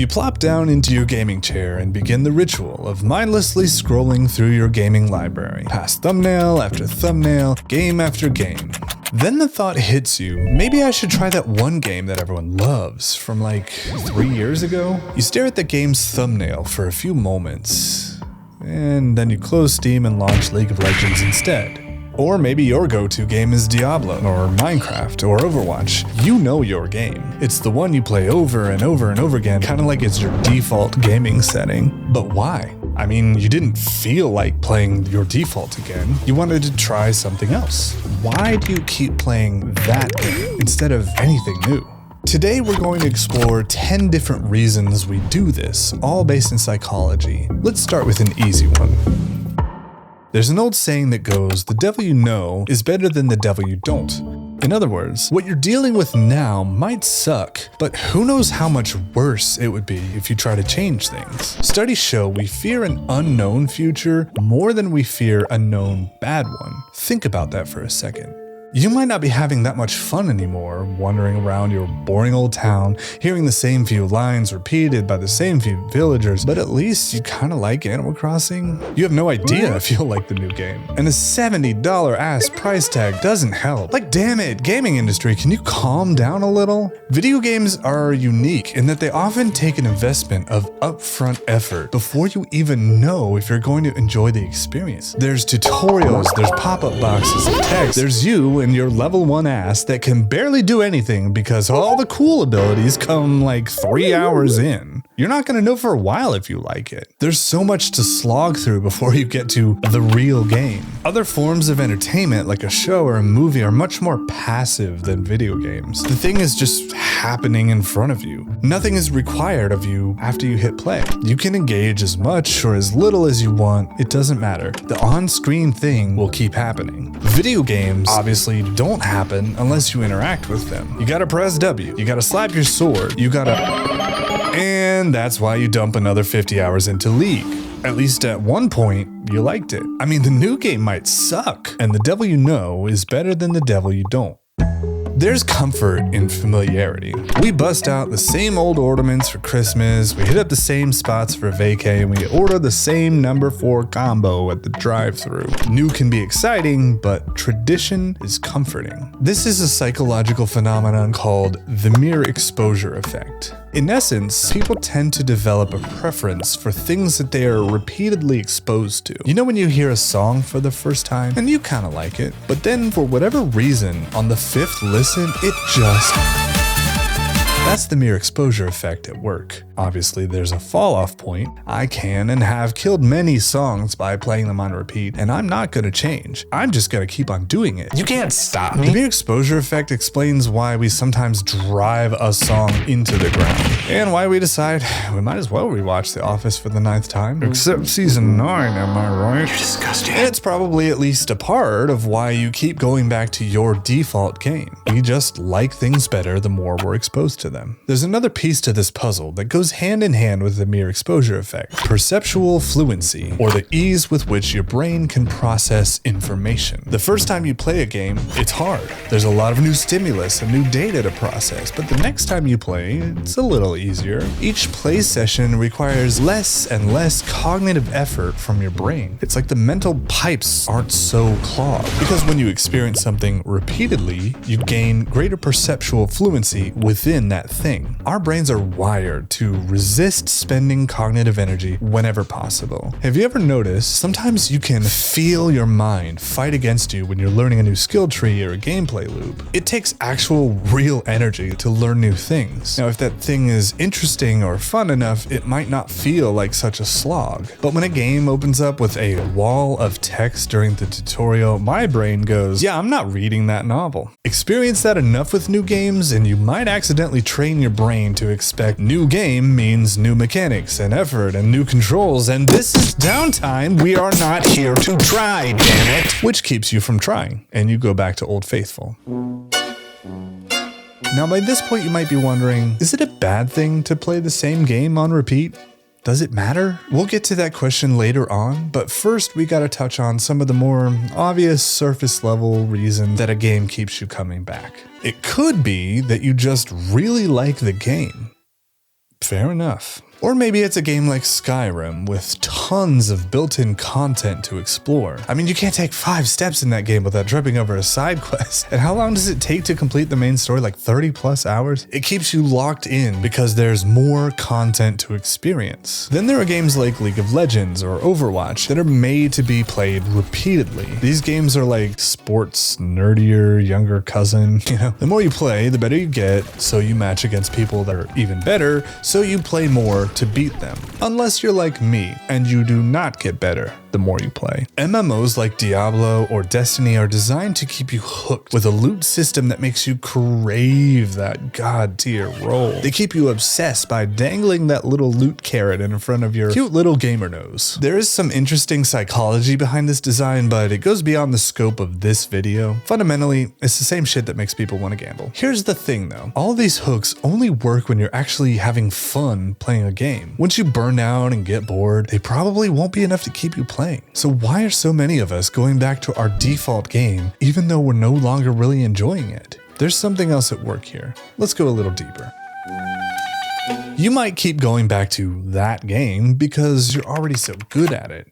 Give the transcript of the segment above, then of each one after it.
You plop down into your gaming chair and begin the ritual of mindlessly scrolling through your gaming library, past thumbnail after thumbnail, game after game. Then the thought hits you, maybe I should try that one game that everyone loves from like 3 years ago. You stare at the game's thumbnail for a few moments, and then you close Steam and launch League of Legends instead. Or maybe your go-to game is Diablo, or Minecraft, or Overwatch. You know your game. It's the one you play over and over and over again, kind of like it's your default gaming setting. But why? I mean, you didn't feel like playing your default again. You wanted to try something else. Why do you keep playing that game instead of anything new? Today we're going to explore 10 different reasons we do this, all based in psychology. Let's start with an easy one. There's an old saying that goes, the devil you know is better than the devil you don't. In other words, what you're dealing with now might suck, but who knows how much worse it would be if you try to change things. Studies show we fear an unknown future more than we fear a known bad one. Think about that for a second. You might not be having that much fun anymore, wandering around your boring old town, hearing the same few lines repeated by the same few villagers, but at least you kinda like Animal Crossing. You have no idea if you'll like the new game. And a $70 ass price tag doesn't help. Like, damn it, gaming industry, can you calm down a little? Video games are unique in that they often take an investment of upfront effort before you even know if you're going to enjoy the experience. There's tutorials, there's pop-up boxes of text, there's you and your level 1 ass that can barely do anything because all the cool abilities come like 3 hours in. You're not gonna know for a while if you like it. There's so much to slog through before you get to the real game. Other forms of entertainment like a show or a movie are much more passive than video games. The thing is just happening in front of you. Nothing is required of you after you hit play. You can engage as much or as little as you want, it doesn't matter. The on-screen thing will keep happening. Video games obviously don't happen unless you interact with them. You gotta press W, you gotta slap your sword, and that's why you dump another 50 hours into League. At least at one point, you liked it. I mean, the new game might suck, and the devil you know is better than the devil you don't. There's comfort in familiarity. We bust out the same old ornaments for Christmas, we hit up the same spots for vacay, and we order the same number 4 combo at the drive-thru. New can be exciting, but tradition is comforting. This is a psychological phenomenon called the mere exposure effect. In essence, people tend to develop a preference for things that they are repeatedly exposed to. You know when you hear a song for the first time, and you kinda like it, but then for whatever reason, on the 5th listen, it just... That's the mere exposure effect at work. Obviously, there's a fall-off point. I can and have killed many songs by playing them on repeat, and I'm not gonna change. I'm just gonna keep on doing it. You can't stop me. The mere exposure effect explains why we sometimes drive a song into the ground, and why we decide we might as well rewatch The Office for the 9th time. Except season 9, am I right? You're disgusting. And it's probably at least a part of why you keep going back to your default game. We just like things better the more we're exposed to them. There's another piece to this puzzle that goes hand in hand with the mere exposure effect. Perceptual fluency, or the ease with which your brain can process information. The first time you play a game, it's hard. There's a lot of new stimulus and new data to process, but the next time you play, it's a little easier. Each play session requires less and less cognitive effort from your brain. It's like the mental pipes aren't so clogged. Because when you experience something repeatedly, you gain greater perceptual fluency within that thing. Our brains are wired to resist spending cognitive energy whenever possible. Have you ever noticed sometimes you can feel your mind fight against you when you're learning a new skill tree or a gameplay loop? It takes actual real energy to learn new things. Now, if that thing is interesting or fun enough, it might not feel like such a slog. But when a game opens up with a wall of text during the tutorial, my brain goes, yeah, I'm not reading that novel. Experience that enough with new games and you might accidentally train your brain to expect new game means new mechanics and effort and new controls, and this is downtime. We are not here to try, damn it. Which keeps you from trying, and you go back to Old Faithful. Now by this point you might be wondering, is it a bad thing to play the same game on repeat? Does it matter? We'll get to that question later on, but first we gotta touch on some of the more obvious surface level reasons that a game keeps you coming back. It could be that you just really like the game. Fair enough. Or maybe it's a game like Skyrim with tons of built-in content to explore. I mean, you can't take 5 steps in that game without tripping over a side quest. And how long does it take to complete the main story? Like 30 plus hours? It keeps you locked in because there's more content to experience. Then there are games like League of Legends or Overwatch that are made to be played repeatedly. These games are like sports' nerdier, younger cousin. You know, the more you play, the better you get, so you match against people that are even better, so you play more to beat them. Unless you're like me, and you do not get better the more you play. MMOs like Diablo or Destiny are designed to keep you hooked with a loot system that makes you crave that god tier role. They keep you obsessed by dangling that little loot carrot in front of your cute little gamer nose. There is some interesting psychology behind this design, but it goes beyond the scope of this video. Fundamentally, it's the same shit that makes people want to gamble. Here's the thing though, all these hooks only work when you're actually having fun playing a game. Once you burn out and get bored, they probably won't be enough to keep you playing. So why are so many of us going back to our default game even though we're no longer really enjoying it? There's something else at work here. Let's go a little deeper. You might keep going back to that game because you're already so good at it.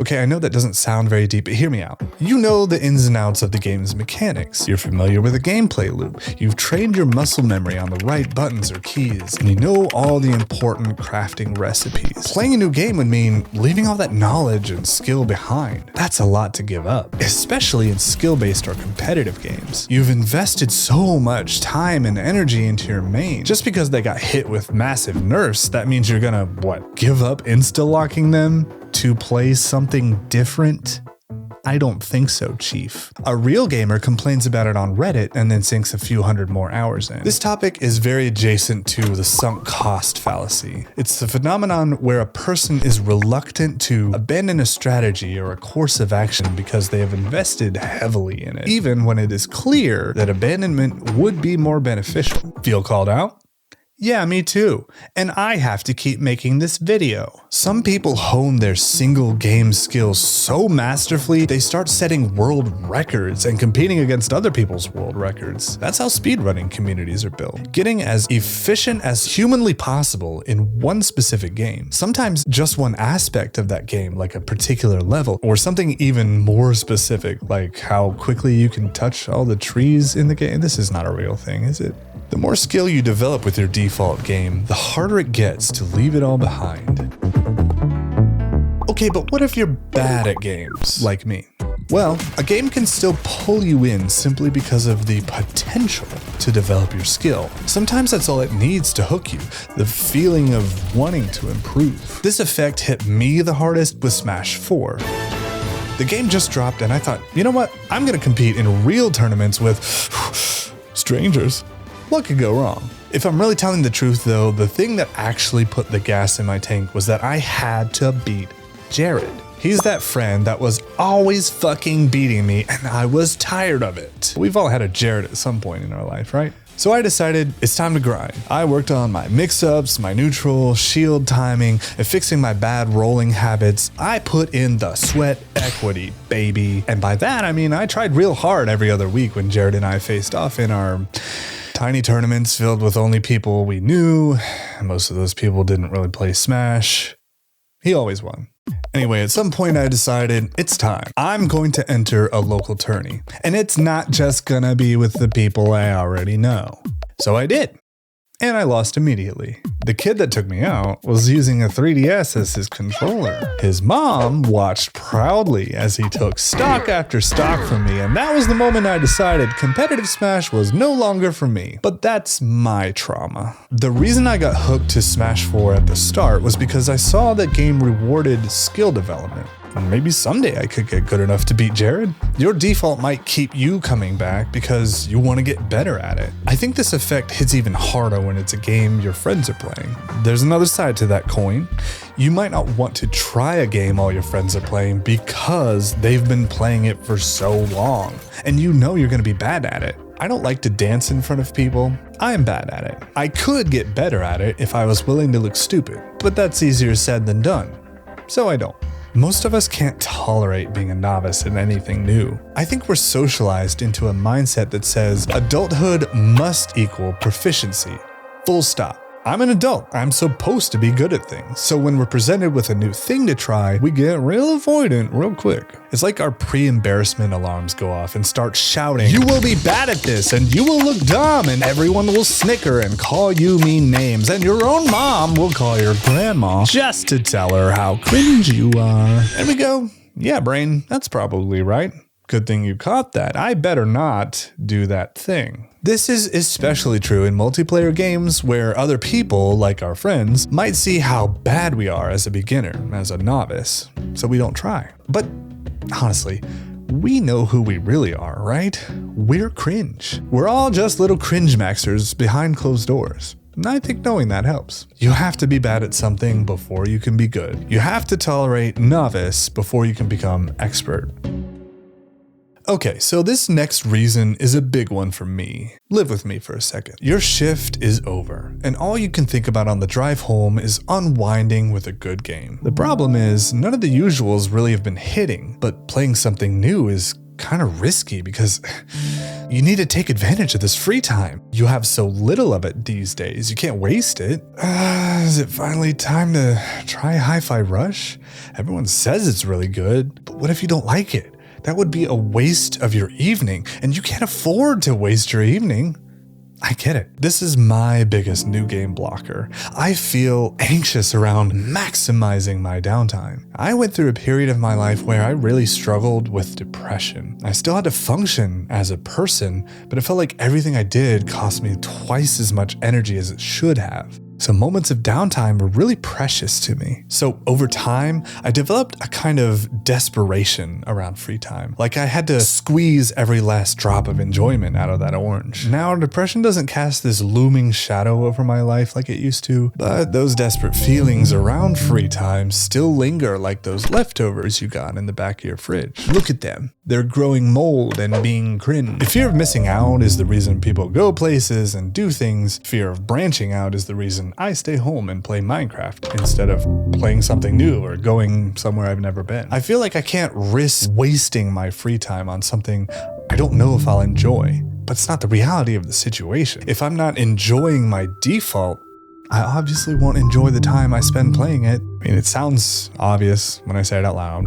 Okay, I know that doesn't sound very deep, but hear me out. You know the ins and outs of the game's mechanics. You're familiar with the gameplay loop. You've trained your muscle memory on the right buttons or keys, and you know all the important crafting recipes. Playing a new game would mean leaving all that knowledge and skill behind. That's a lot to give up, especially in skill-based or competitive games. You've invested so much time and energy into your main. Just because they got hit with massive nerfs, that means you're gonna, give up insta-locking them to play something different? I don't think so, Chief. A real gamer complains about it on Reddit and then sinks a few hundred more hours in. This topic is very adjacent to the sunk cost fallacy. It's the phenomenon where a person is reluctant to abandon a strategy or a course of action because they have invested heavily in it, even when it is clear that abandonment would be more beneficial. Feel called out? Yeah, me too. And I have to keep making this video. Some people hone their single game skills so masterfully, they start setting world records and competing against other people's world records. That's how speedrunning communities are built. Getting as efficient as humanly possible in one specific game. Sometimes just one aspect of that game, like a particular level, or something even more specific, like how quickly you can touch all the trees in the game. This is not a real thing, is it? The more skill you develop with your default game, the harder it gets to leave it all behind. Okay, but what if you're bad at games, like me? Well, a game can still pull you in simply because of the potential to develop your skill. Sometimes that's all it needs to hook you, the feeling of wanting to improve. This effect hit me the hardest with Smash 4. The game just dropped and I thought, you know what? I'm gonna compete in real tournaments with strangers. What could go wrong? If I'm really telling the truth though, the thing that actually put the gas in my tank was that I had to beat Jared. He's that friend that was always fucking beating me and I was tired of it. We've all had a Jared at some point in our life, right? So I decided it's time to grind. I worked on my mix-ups, my neutral, shield timing, and fixing my bad rolling habits. I put in the sweat equity, baby. And by that, I mean I tried real hard every other week when Jared and I faced off in our tiny tournaments filled with only people we knew. Most of those people didn't really play Smash. He always won. Anyway, at some point I decided it's time. I'm going to enter a local tourney. And it's not just gonna be with the people I already know. So I did. And I lost immediately. The kid that took me out was using a 3DS as his controller. His mom watched proudly as he took stock after stock from me, and that was the moment I decided competitive Smash was no longer for me. But that's my trauma. The reason I got hooked to Smash 4 at the start was because I saw that game rewarded skill development. And maybe someday I could get good enough to beat Jared. Your default might keep you coming back because you want to get better at it. I think this effect hits even harder when it's a game your friends are playing. There's another side to that coin. You might not want to try a game all your friends are playing because they've been playing it for so long, and you know you're going to be bad at it. I don't like to dance in front of people. I am bad at it. I could get better at it if I was willing to look stupid, but that's easier said than done. So I don't. Most of us can't tolerate being a novice in anything new. I think we're socialized into a mindset that says adulthood must equal proficiency. Full stop. I'm an adult. I'm supposed to be good at things. So when we're presented with a new thing to try, we get real avoidant real quick. It's like our pre-embarrassment alarms go off and start shouting, "You will be bad at this and you will look dumb," and everyone will snicker and call you mean names, and your own mom will call your grandma just to tell her how cringe you are. And we go, "Yeah, brain, that's probably right. Good thing you caught that. I better not do that thing." This is especially true in multiplayer games where other people, like our friends, might see how bad we are as a beginner, as a novice, so we don't try. But honestly, we know who we really are, right? We're cringe. We're all just little cringe maxers behind closed doors. And I think knowing that helps. You have to be bad at something before you can be good. You have to tolerate novice before you can become expert. Okay, so this next reason is a big one for me. Live with me for a second. Your shift is over, and all you can think about on the drive home is unwinding with a good game. The problem is, none of the usuals really have been hitting, but playing something new is kind of risky because you need to take advantage of this free time. You have so little of it these days, you can't waste it. Is it finally time to try Hi-Fi Rush? Everyone says it's really good, but what if you don't like it? That would be a waste of your evening, and you can't afford to waste your evening. I get it. This is my biggest new game blocker. I feel anxious around maximizing my downtime. I went through a period of my life where I really struggled with depression. I still had to function as a person, but it felt like everything I did cost me twice as much energy as it should have. So moments of downtime were really precious to me. So over time, I developed a kind of desperation around free time. Like I had to squeeze every last drop of enjoyment out of that orange. Now, depression doesn't cast this looming shadow over my life like it used to, but those desperate feelings around free time still linger like those leftovers you got in the back of your fridge. Look at them. They're growing mold and being cringe. The fear of missing out is the reason people go places and do things. Fear of branching out is the reason I stay home and play Minecraft instead of playing something new or going somewhere I've never been. I feel like I can't risk wasting my free time on something I don't know if I'll enjoy, but it's not the reality of the situation. If I'm not enjoying my default, I obviously won't enjoy the time I spend playing it. I mean, it sounds obvious when I say it out loud.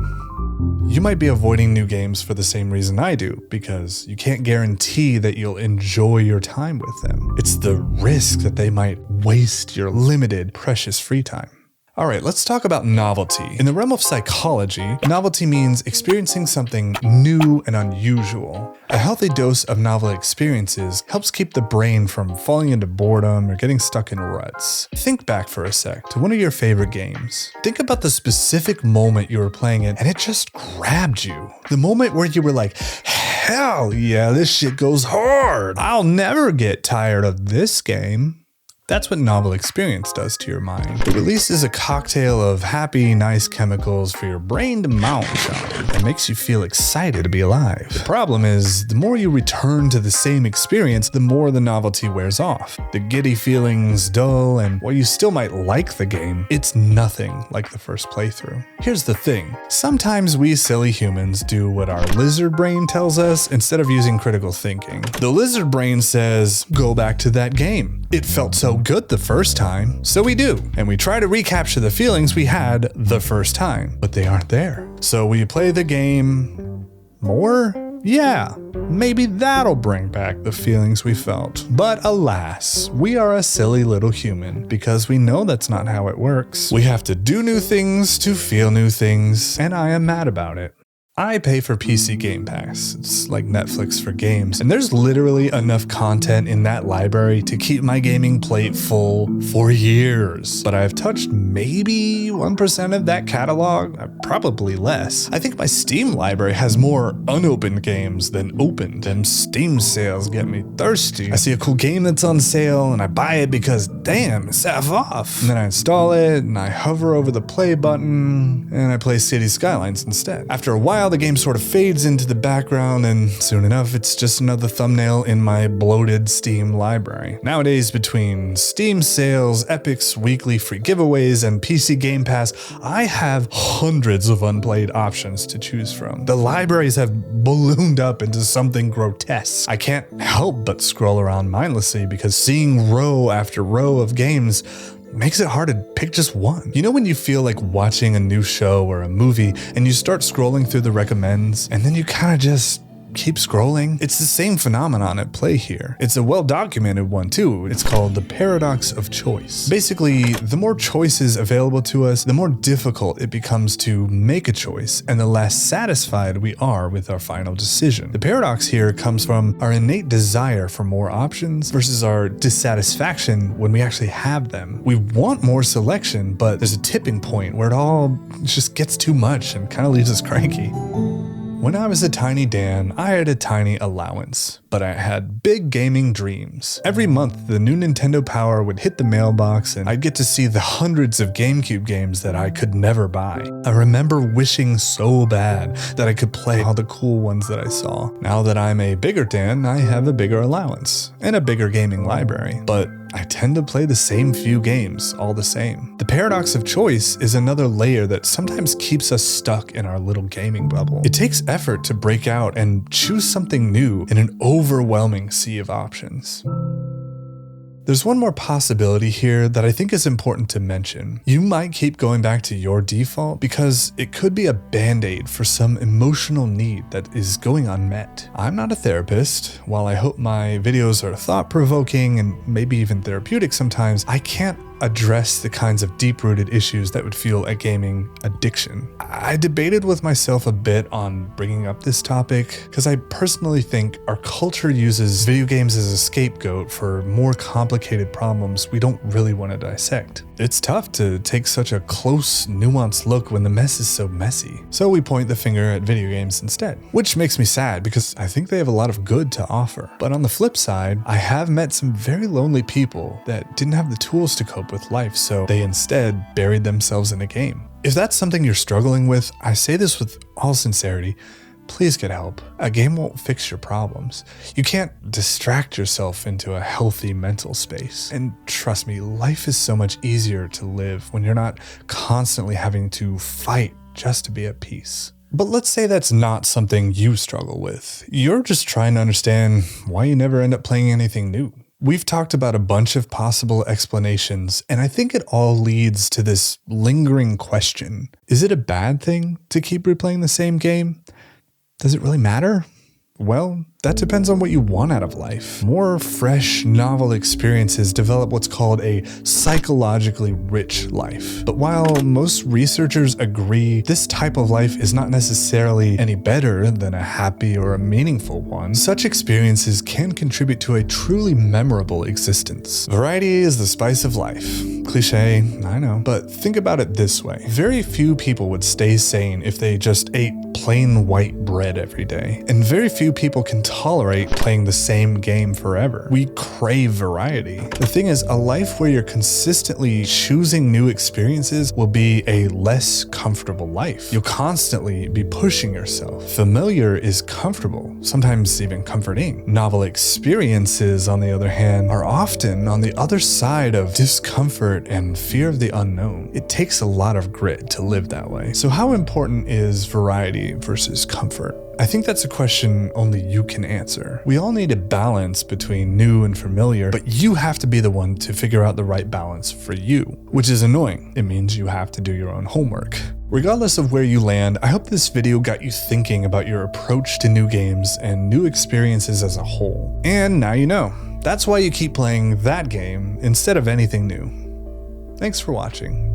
You might be avoiding new games for the same reason I do, because you can't guarantee that you'll enjoy your time with them. It's the risk that they might waste your limited, precious free time. Alright, let's talk about novelty. In the realm of psychology, novelty means experiencing something new and unusual. A healthy dose of novel experiences helps keep the brain from falling into boredom or getting stuck in ruts. Think back for a sec to one of your favorite games. Think about the specific moment you were playing it and it just grabbed you. The moment where you were like, hell yeah, this shit goes hard. I'll never get tired of this game. That's what novel experience does to your mind. It releases a cocktail of happy, nice chemicals for your brain to mount on and makes you feel excited to be alive. The problem is, the more you return to the same experience, the more the novelty wears off. The giddy feelings dull, and while you still might like the game, it's nothing like the first playthrough. Here's the thing. Sometimes we silly humans do what our lizard brain tells us instead of using critical thinking. The lizard brain says, go back to that game. It felt so good the first time, so we do. And we try to recapture the feelings we had the first time, but they aren't there. So we play the game more? Yeah, maybe that'll bring back the feelings we felt. But alas, we are a silly little human because we know that's not how it works. We have to do new things to feel new things, and I am mad about it. I pay for PC Game Pass. It's like Netflix for games, and there's literally enough content in that library to keep my gaming plate full for years. But I've touched maybe 1% of that catalog, probably less. I think my Steam library has more unopened games than opened, and Steam sales get me thirsty. I see a cool game that's on sale, and I buy it because, damn, it's half off. And then I install it, and I hover over the play button, and I play City Skylines instead. After a while, while, the game sort of fades into the background, and soon enough, it's just another thumbnail in my bloated Steam library. Nowadays, between Steam sales, Epic's weekly free giveaways, and PC Game Pass, I have hundreds of unplayed options to choose from. The libraries have ballooned up into something grotesque. I can't help but scroll around mindlessly because seeing row after row of games makes it hard to pick just one. You know when you feel like watching a new show or a movie and you start scrolling through the recommends and then you kind of just keep scrolling? It's the same phenomenon at play here. It's a well-documented one too. It's called the paradox of choice. Basically, the more choices available to us, the more difficult it becomes to make a choice and the less satisfied we are with our final decision. The paradox here comes from our innate desire for more options versus our dissatisfaction when we actually have them. We want more selection, but there's a tipping point where it all just gets too much and kind of leaves us cranky. When I was a tiny Dan, I had a tiny allowance, but I had big gaming dreams. Every month, the new Nintendo Power would hit the mailbox and I'd get to see the hundreds of GameCube games that I could never buy. I remember wishing so bad that I could play all the cool ones that I saw. Now that I'm a bigger Dan, I have a bigger allowance and a bigger gaming library, but I tend to play the same few games all the same. The paradox of choice is another layer that sometimes keeps us stuck in our little gaming bubble. It takes effort to break out and choose something new in an overwhelming sea of options. There's one more possibility here that I think is important to mention. You might keep going back to your default because it could be a band-aid for some emotional need that is going unmet. I'm not a therapist. While I hope my videos are thought-provoking and maybe even therapeutic sometimes, I can't address the kinds of deep-rooted issues that would fuel a gaming addiction. I debated with myself a bit on bringing up this topic because I personally think our culture uses video games as a scapegoat for more complicated problems we don't really want to dissect. It's tough to take such a close, nuanced look when the mess is so messy. So we point the finger at video games instead, which makes me sad because I think they have a lot of good to offer. But on the flip side, I have met some very lonely people that didn't have the tools to cope with life, so they instead buried themselves in a game. If that's something you're struggling with, I say this with all sincerity, please get help. A game won't fix your problems. You can't distract yourself into a healthy mental space. And trust me, life is so much easier to live when you're not constantly having to fight just to be at peace. But let's say that's not something you struggle with. You're just trying to understand why you never end up playing anything new. We've talked about a bunch of possible explanations, and I think it all leads to this lingering question. Is it a bad thing to keep replaying the same game? Does it really matter? Well, that depends on what you want out of life. More fresh, novel experiences develop what's called a psychologically rich life. But while most researchers agree this type of life is not necessarily any better than a happy or a meaningful one, such experiences can contribute to a truly memorable existence. Variety is the spice of life. Cliche, I know, but think about it this way. Very few people would stay sane if they just ate plain white bread every day, and very few people can tolerate playing the same game forever. We crave variety. The thing is, a life where you're consistently choosing new experiences will be a less comfortable life. You'll constantly be pushing yourself. Familiar is comfortable, sometimes even comforting. Novel experiences, on the other hand, are often on the other side of discomfort and fear of the unknown. It takes a lot of grit to live that way. So how important is variety versus comfort? I think that's a question only you can answer. We all need a balance between new and familiar, but you have to be the one to figure out the right balance for you, which is annoying. It means you have to do your own homework. Regardless of where you land, I hope this video got you thinking about your approach to new games and new experiences as a whole. And now you know. That's why you keep playing that game instead of anything new. Thanks for watching.